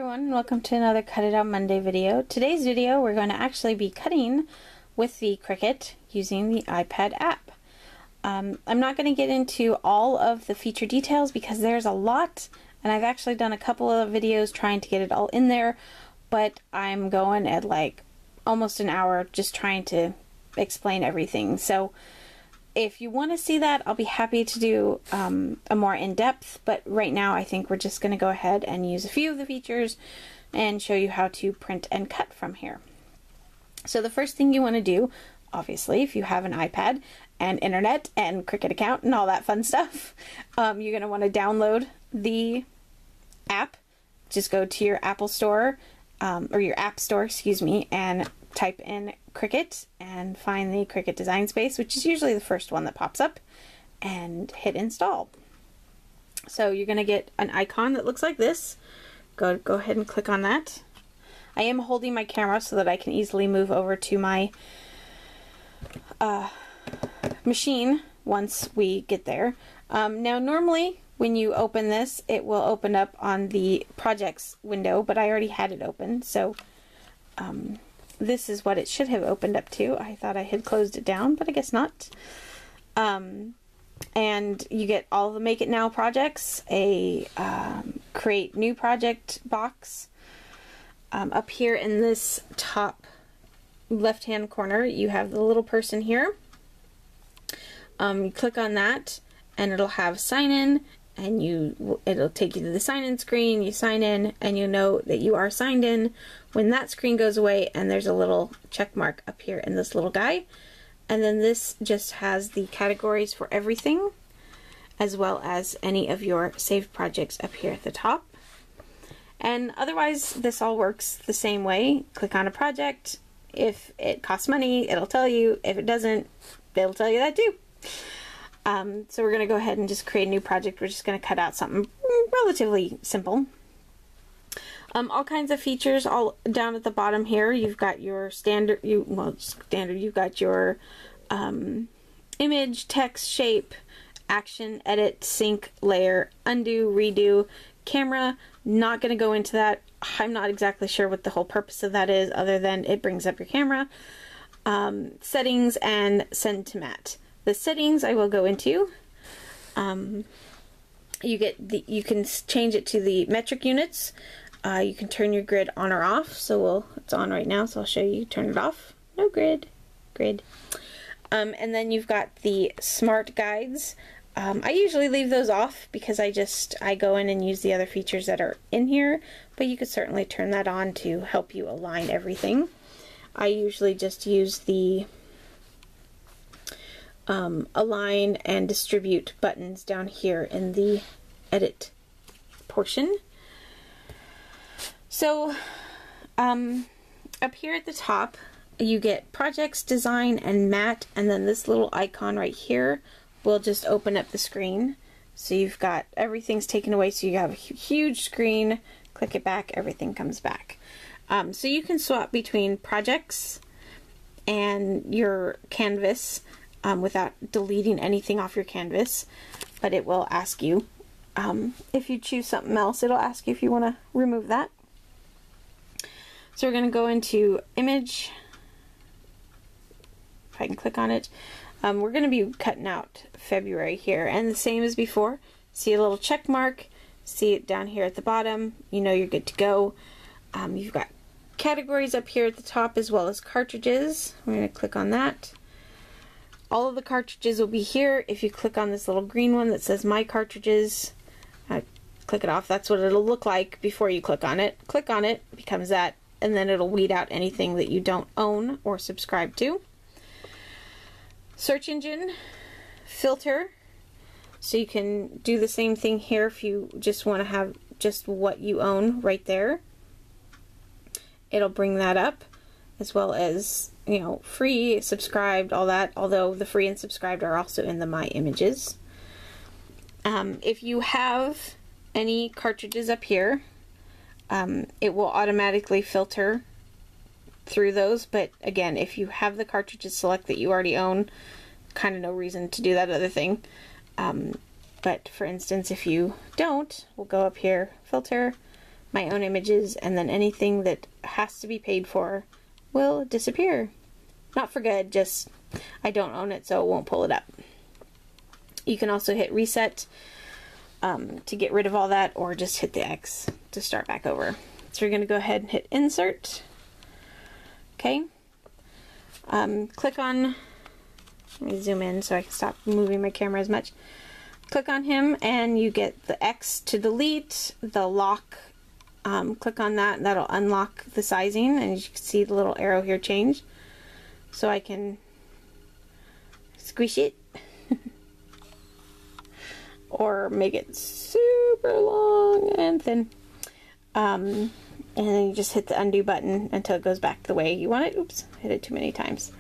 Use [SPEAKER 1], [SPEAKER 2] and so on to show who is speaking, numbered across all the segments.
[SPEAKER 1] everyone, and welcome to another Cut It Out Monday video. Today's video we're going to actually be cutting with the Cricut using the iPad app. I'm not going to get into all of the feature details because there's a lot, and I've actually done a couple of videos trying to get it all in there, but I'm going at like almost an hour just trying to explain everything. So if you want to see that, I'll be happy to do a more in-depth, but right now I think we're just going to go ahead and use a few of the features and show you how to print and cut from here. So the first thing you want to do, obviously, if you have an iPad and internet and Cricut account and all that fun stuff, you're going to want to download the app. Just go to your Apple Store, or your App Store, excuse me, and type in Cricut and find the Cricut Design Space, which is usually the first one that pops up, and hit install. So you're going to get an icon that looks like this. Go ahead and click on that. I am holding my camera so that I can easily move over to my machine once we get there. Now normally when you open this, it will open up on the projects window, but I already had it open, so this is what it should have opened up to. I thought I had closed it down, but I guess not. And you get all the Make It Now projects, a Create New Project box. Up here in this top left-hand corner, you have the little person here. You click on that, and it'll have Sign In, and it'll take you to the sign-in screen. You sign in, and you know that you are signed in when that screen goes away, and there's a little check mark up here in this little guy. And then this just has the categories for everything, as well as any of your saved projects up here at the top. And otherwise, this all works the same way. Click on a project. If it costs money, it'll tell you. If it doesn't, it'll tell you that too. So we're going to go ahead and just create a new project. We're just going to cut out something relatively simple. All kinds of features all down at the bottom here. You've got your you've got your image, text, shape, action, edit, sync, layer, undo, redo, camera. Not going to go into that. I'm not exactly sure what the whole purpose of that is, other than it brings up your camera. Settings and send to matte. The settings I will go into. You can change it to the metric units. You can turn your grid on or off. So it's on right now, so I'll show you. Turn it off. No grid. And then you've got the smart guides. I usually leave those off because I go in and use the other features that are in here, but you could certainly turn that on to help you align everything. I usually just use the align and distribute buttons down here in the edit portion. So up here at the top you get projects, design, and matte, and then this little icon right here will just open up the screen. So you've got everything's taken away, so you have a huge screen. Click it back, everything comes back. So you can swap between projects and your canvas without deleting anything off your canvas, but it will ask you if you choose something else, it'll ask you if you want to remove that. So we're going to go into image. If I can click on it, we're going to be cutting out February here, and the same as before. See a little check mark, see it down here at the bottom, you know you're good to go. You've got categories up here at the top as well as cartridges. We're going to click on that. All of the cartridges will be here. If you click on this little green one that says My Cartridges, click it off. That's what it'll look like before you click on it. Click on it, it becomes that, and then it'll weed out anything that you don't own or subscribe to. Search engine, filter, so you can do the same thing here if you just want to have just what you own right there. It'll bring that up, as well as, you know, free, subscribed, all that, although the free and subscribed are also in the My Images. If you have any cartridges up here, it will automatically filter through those, but again, if you have the cartridges select that you already own, kind of no reason to do that other thing. But for instance, if you don't, we'll go up here, filter, my own images, and then anything that has to be paid for will disappear. Not for good, just I don't own it, so it won't pull it up. You can also hit reset to get rid of all that, or just hit the X to start back over. So you're going to go ahead and hit insert. Okay. Click on, let me zoom in so I can stop moving my camera as much. Click on him and you get the X to delete, the lock. Click on that and that'll unlock the sizing, and you can see the little arrow here change. So I can squish it or make it super long and thin. And then you just hit the undo button until it goes back the way you want it. Oops, hit it too many times.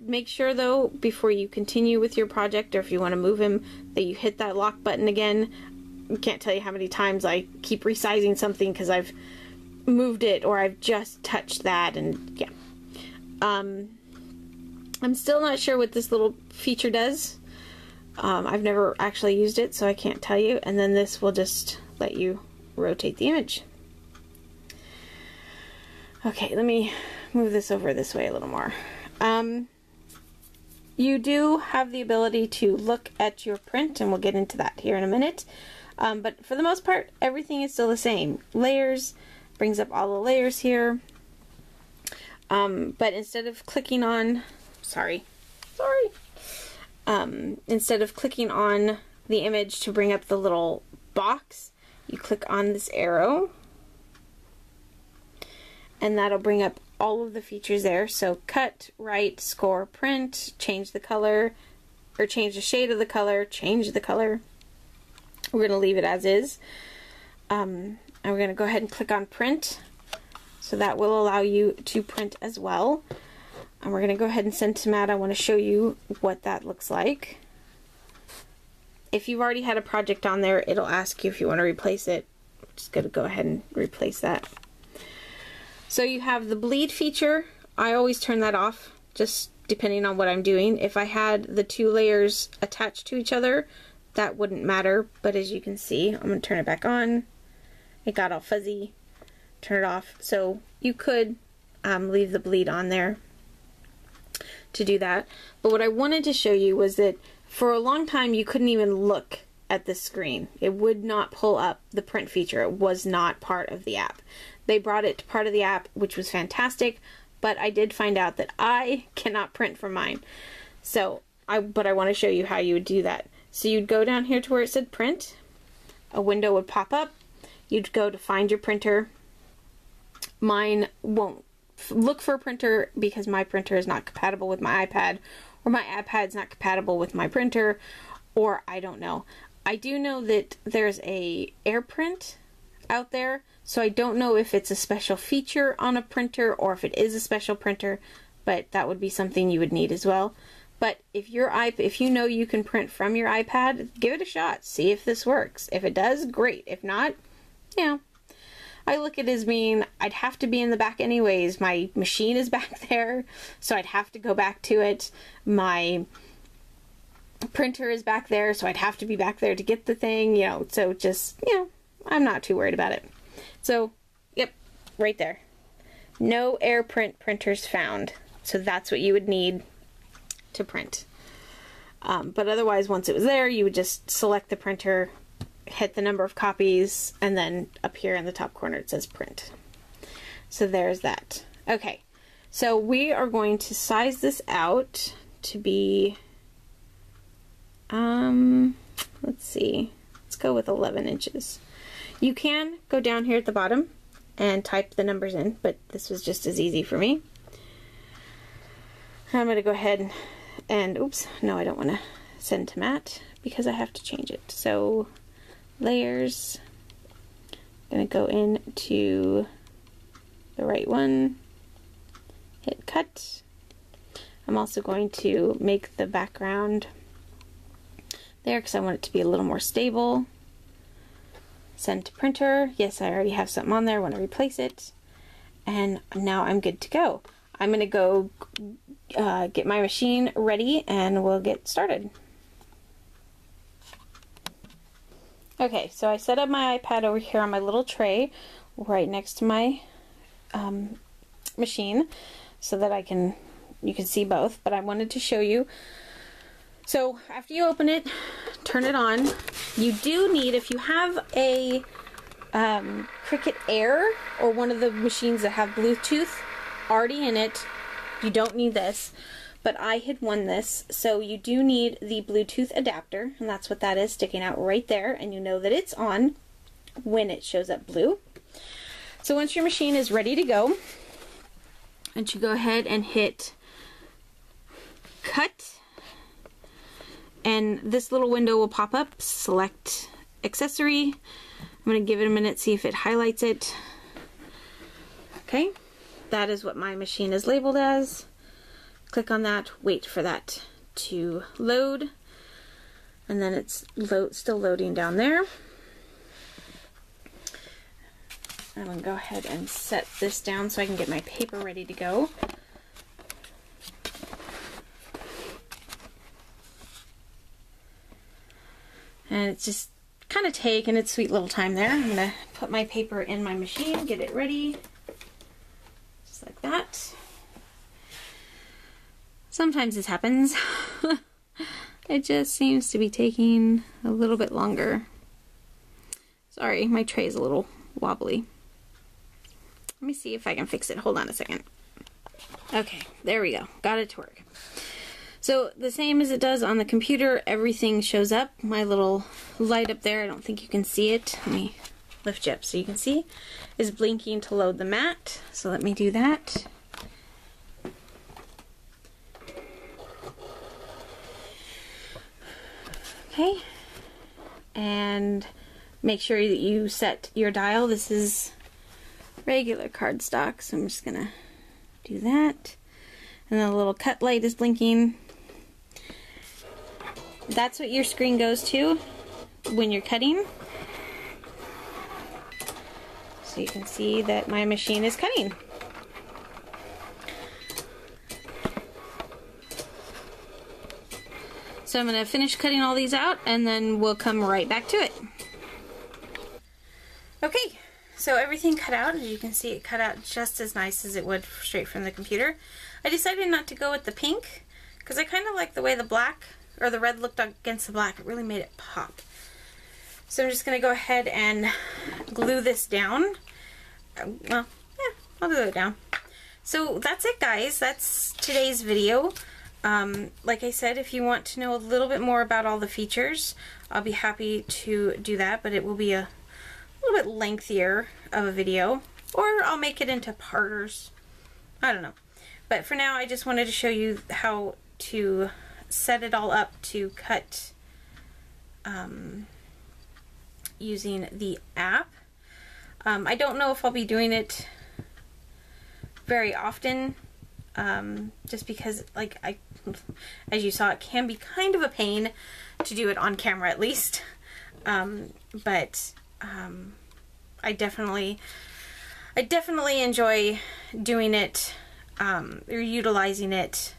[SPEAKER 1] Make sure though, before you continue with your project, or if you want to move him, that you hit that lock button again. I can't tell you how many times I keep resizing something because I've moved it or I've just touched that, and yeah. I'm still not sure what this little feature does. I've never actually used it, so I can't tell you. And then this will just let you rotate the image. Okay, let me move this over this way a little more. You do have the ability to look at your print, and we'll get into that here in a minute. But for the most part, everything is still the same. Layers, brings up all the layers here. But instead of clicking on, instead of clicking on the image to bring up the little box, you click on this arrow, and that'll bring up all of the features there. So cut, write, score, print, change the color, or change the shade of the color, change the color. We're going to leave it as is. And we're going to go ahead and click on print. So that will allow you to print as well. And we're going to go ahead and send to Matt. I want to show you what that looks like. If you've already had a project on there, it'll ask you if you want to replace it. I'm just going to go ahead and replace that. So you have the bleed feature. I always turn that off, just depending on what I'm doing. If I had the two layers attached to each other, that wouldn't matter. But as you can see, I'm going to turn it back on. It got all fuzzy. Turn it off. So you could leave the bleed on there to do that. But what I wanted to show you was that for a long time you couldn't even look at the screen. It would not pull up the print feature. It was not part of the app. They brought it to part of the app, which was fantastic, but I did find out that I cannot print from mine. So but I want to show you how you would do that. So you'd go down here to where it said print. A window would pop up. You'd go to find your printer. Mine won't look for a printer because my printer is not compatible with my iPad, or my iPad's not compatible with my printer, or I don't know. I do know that there's a AirPrint out there, so I don't know if it's a special feature on a printer or if it is a special printer, but that would be something you would need as well. But if you know you can print from your iPad, give it a shot. See if this works. If it does, great. If not, yeah. I look at it as being, I'd have to be in the back anyways. My machine is back there, so I'd have to go back to it. My printer is back there, so I'd have to be back there to get the thing, you know, so just, you know, I'm not too worried about it. So, yep, right there. No AirPrint printers found. So that's what you would need to print. But otherwise, once it was there, you would just select the printer, hit the number of copies, and then up here in the top corner it says print. So there's that. Okay, so we are going to size this out to be, let's see, let's go with 11 inches. You can go down here at the bottom and type the numbers in, but this was just as easy for me. I'm going to go ahead and, oops, no, I don't want to send to Matt because I have to change it. So layers, I'm going to go into the right one, hit cut. I'm also going to make the background there because I want it to be a little more stable. Send to printer. Yes, I already have something on there. I want to replace it. And now I'm good to go. I'm going to go get my machine ready and we'll get started. Okay, so I set up my iPad over here on my little tray right next to my machine so that you can see both, but I wanted to show you. So after you open it, turn it on. You do need, if you have a Cricut Air or one of the machines that have Bluetooth already in it, you don't need this, but I had won this, so you do need the Bluetooth adapter, and that's what that is, sticking out right there, and you know that it's on when it shows up blue. So once your machine is ready to go, and you go ahead and hit cut, and this little window will pop up, select accessory. I'm going to give it a minute, see if it highlights it. Okay, that is what my machine is labeled as. Click on that, wait for that to load, and then it's still loading down there. I'm going to go ahead and set this down so I can get my paper ready to go. And it's just kind of taking its sweet little time there. I'm going to put my paper in my machine, get it ready, just like that. Sometimes this happens. It just seems to be taking a little bit longer. Sorry, my tray is a little wobbly. Let me see if I can fix it. Hold on a second. Okay, there we go. Got it to work. So the same as it does on the computer, everything shows up. My little light up there, I don't think you can see it. Let me lift you up so you can see, is blinking to load the mat. So let me do that. Okay, and make sure that you set your dial. This is regular cardstock, so I'm just gonna do that. And the little cut light is blinking. That's what your screen goes to when you're cutting. So you can see that my machine is cutting. So I'm going to finish cutting all these out and then we'll come right back to it. Okay, so everything cut out. As you can see, it cut out just as nice as it would straight from the computer. I decided not to go with the pink because I kind of like the way the black or the red looked against the black. It really made it pop. So I'm just going to go ahead and glue this down. Well, yeah, I'll glue it down. So that's it, guys. That's today's video. Like I said, if you want to know a little bit more about all the features, I'll be happy to do that, but it will be a little bit lengthier of a video, or I'll make it into parters. I don't know. But for now, I just wanted to show you how to set it all up to cut using the app. I don't know if I'll be doing it very often, just because, like, as you saw, it can be kind of a pain to do it on camera, at least. But I definitely enjoy doing it or utilizing it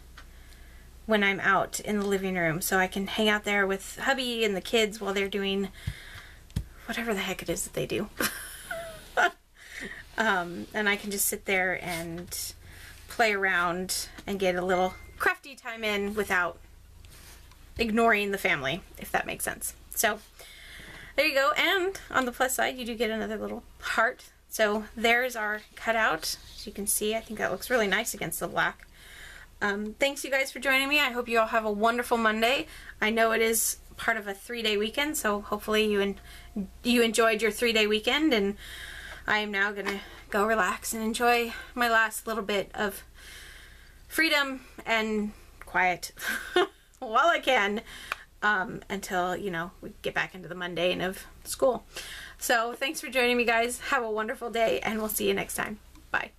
[SPEAKER 1] when I'm out in the living room, so I can hang out there with hubby and the kids while they're doing whatever the heck it is that they do. And I can just sit there and play around and get a little crafty time in without ignoring the family, if that makes sense. So there you go. And on the plus side, you do get another little heart. So there's our cutout. As you can see, I think that looks really nice against the black. Thanks you guys for joining me. I hope you all have a wonderful Monday. I know it is part of a 3-day weekend, so hopefully you enjoyed your 3-day weekend, and I am now gonna go relax and enjoy my last little bit of freedom and quiet while I can, until, you know, we get back into the mundane of school. So thanks for joining me, guys. Have a wonderful day, and we'll see you next time. Bye.